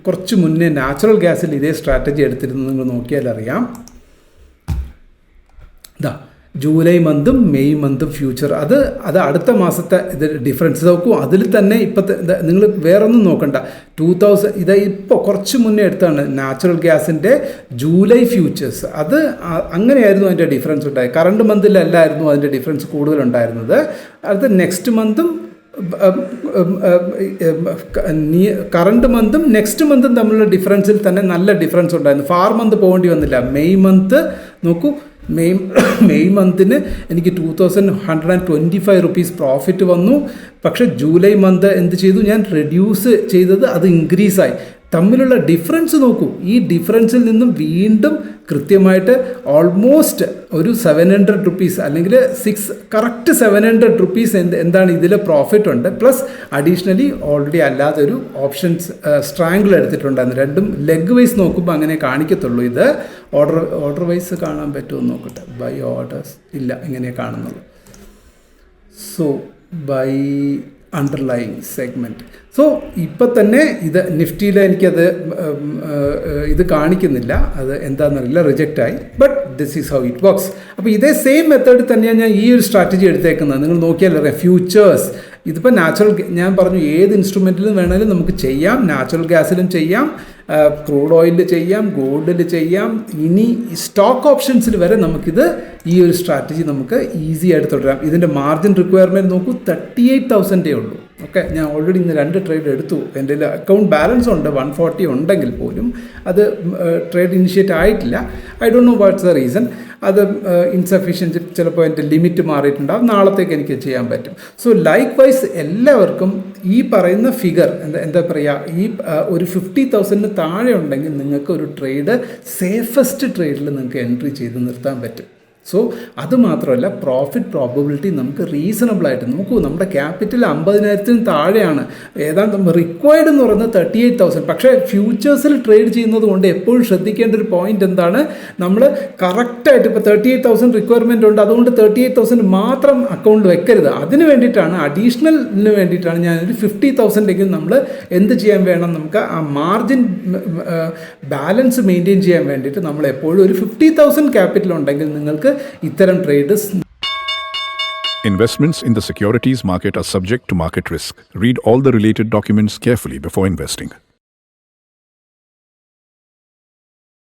കുറച്ച് മുന്നേ നാച്ചുറൽ ഗ്യാസിൽ ഇതേ സ്ട്രാറ്റജി എടുത്തിരുന്നത് നിങ്ങൾ നോക്കിയാൽ അറിയാം. ഇതാ ജൂലൈ മന്തും മെയ് മന്തും ഫ്യൂച്ചർ അത് അടുത്ത മാസത്തെ ഇത് ഡിഫറൻസ് നോക്കൂ. അതിൽ തന്നെ ഇപ്പോഴത്തെ നിങ്ങൾ വേറൊന്നും നോക്കണ്ട. 2000 ഇത് ഇപ്പോൾ കുറച്ച് മുന്നേ എടുത്താണ് നാച്ചുറൽ ഗ്യാസിൻ്റെ ജൂലൈ ഫ്യൂച്ചേഴ്സ്. അത് അങ്ങനെയായിരുന്നു അതിൻ്റെ ഡിഫറൻസ് ഉണ്ടായത്. കറണ്ട് മന്തിലല്ലായിരുന്നു അതിൻ്റെ ഡിഫറൻസ് കൂടുതലുണ്ടായിരുന്നത്. അത് നെക്സ്റ്റ് മന്തും കറണ്ട് മന്തും നെക്സ്റ്റ് മന്തും തമ്മിലുള്ള ഡിഫറൻസിൽ തന്നെ നല്ല ഡിഫറൻസ് ഉണ്ടായിരുന്നു. ഫാർ മന്ത് പോകേണ്ടി വന്നില്ല. മെയ് മന്ത് നോക്കൂ, മെയ് മന്തിന് എനിക്ക് 2125 റുപ്പീസ് പ്രോഫിറ്റ് വന്നു. പക്ഷേ ജൂലൈ മന്ത് എന്ത് ചെയ്തു, ഞാൻ റെഡ്യൂസ് ചെയ്തത് അത് ഇൻക്രീസായി. തമ്മിലുള്ള ഡിഫറൻസ് നോക്കൂ. ഈ ഡിഫറൻസിൽ നിന്നും വീണ്ടും കൃത്യമായിട്ട് ഓൾമോസ്റ്റ് ഒരു 700 റുപ്പീസ് അല്ലെങ്കിൽ കറക്റ്റ് 700 റുപ്പീസ് എന്താണ് ഇതിൽ പ്രോഫിറ്റ് ഉണ്ട്. പ്ലസ് അഡീഷണലി ഓൾറെഡി അല്ലാതെ ഒരു ഓപ്ഷൻസ് സ്ട്രാങ്കിൾ എടുത്തിട്ടുണ്ടായിരുന്നു. രണ്ടും ലെഗ് വൈസ് നോക്കുമ്പോൾ അങ്ങനെ കാണിക്കത്തുള്ളൂ. ഇത് ഓർഡർ വൈസ് കാണാൻ പറ്റുമോ നോക്കട്ടെ. ബൈ ഓർഡേഴ്സ് ഇല്ല, ഇങ്ങനെ കാണുന്നുള്ളൂ. So by underlying segment. So ഇപ്പം തന്നെ ഇത് നിഫ്റ്റിയിൽ എനിക്കത് ഇത് കാണിക്കുന്നില്ല. അത് എന്താണെന്നറിയില്ല, റിജക്റ്റായി. But this is how it works. അപ്പോൾ ഇതേ സെയിം മെത്തേഡ് തന്നെയാണ് ഞാൻ ഈ ഒരു സ്ട്രാറ്റജി എടുത്തേക്കുന്നത്. നിങ്ങൾ നോക്കിയാൽ അറിയാം. ഫ്യൂച്ചേഴ്സ് ഇതിപ്പോൾ ഞാൻ പറഞ്ഞു ഏത് ഇൻസ്ട്രുമെൻറ്റിലും വേണമെങ്കിലും നമുക്ക് ചെയ്യാം. നാച്ചുറൽ ഗ്യാസിലും ചെയ്യാം, ക്രൂഡ് ഓയിലിൽ ചെയ്യാം, ഗോൾഡിൽ ചെയ്യാം. ഇനി സ്റ്റോക്ക് ഓപ്ഷൻസിൽ വരെ നമുക്കിത് ഈ ഒരു സ്ട്രാറ്റജി നമുക്ക് ഈസി ആയിട്ട് തുടരാം. ഇതിൻ്റെ മാർജിൻ റിക്വയർമെൻറ്റ് നോക്കൂ, 38,000 ഉള്ളൂ. ഓക്കെ, ഞാൻ ഓൾറെഡി ഇന്ന് 2 ട്രേഡ് എടുത്തു. എൻ്റെ അക്കൗണ്ട് ബാലൻസ് ഉണ്ട് 140 ഉണ്ടെങ്കിൽ പോലും അത് ട്രേഡ് ഇനിഷ്യേറ്റ് ആയിട്ടില്ല. I don't know what's the reason. അത് ഇൻസഫിഷ്യൻറ്റ്, ചിലപ്പോൾ എൻ്റെ ലിമിറ്റ് മാറിയിട്ടുണ്ടാകും. നാളത്തേക്ക് എനിക്ക് ചെയ്യാൻ പറ്റും. സോ ലൈക്ക് വൈസ് എല്ലാവർക്കും ഈ പറയുന്ന ഫിഗർ എന്താ പറയുക, ഈ ഒരു 50,000 താഴെ ഉണ്ടെങ്കിൽ നിങ്ങൾക്ക് ഒരു ട്രേഡ് സേഫസ്റ്റ് ട്രേഡിൽ നിങ്ങൾക്ക് എൻട്രി ചെയ്ത് നിർത്താൻ പറ്റും. സോ അത് മാത്രമല്ല, പ്രോഫിറ്റ് പ്രോബബിലിറ്റി നമുക്ക് റീസണബിളായിട്ട് നോക്കൂ. നമ്മുടെ ക്യാപിറ്റൽ 50,000 താഴെയാണ്. ഏതാണ്ട് റിക്വയർഡ് എന്ന് പറയുന്നത് 38,000. പക്ഷേ ഫ്യൂച്ചേഴ്സിൽ ട്രേഡ് ചെയ്യുന്നത് കൊണ്ട് എപ്പോഴും ശ്രദ്ധിക്കേണ്ട ഒരു പോയിന്റ് എന്താണ്, നമ്മൾ കറക്റ്റായിട്ട് ഇപ്പോൾ 38,000 റിക്വയർമെൻ്റ് ഉണ്ട്, അതുകൊണ്ട് 38,000 മാത്രം അക്കൗണ്ട് വെക്കരുത്. അതിന് വേണ്ടിയിട്ടാണ്, അഡീഷണലിന് വേണ്ടിയിട്ടാണ് ഞാനൊരു 50,000 നമ്മൾ എന്ത് ചെയ്യാൻ വേണം, നമുക്ക് ആ മാർജിൻ ബാലൻസ് മെയിൻറ്റെയിൻ ചെയ്യാൻ വേണ്ടിയിട്ട് നമ്മൾ എപ്പോഴും ഒരു 50,000 ക്യാപിറ്റൽ ഉണ്ടെങ്കിൽ നിങ്ങൾക്ക് ഇത്തരം trades. Investments in the securities market are subject to market risk. Read all the related documents carefully before investing.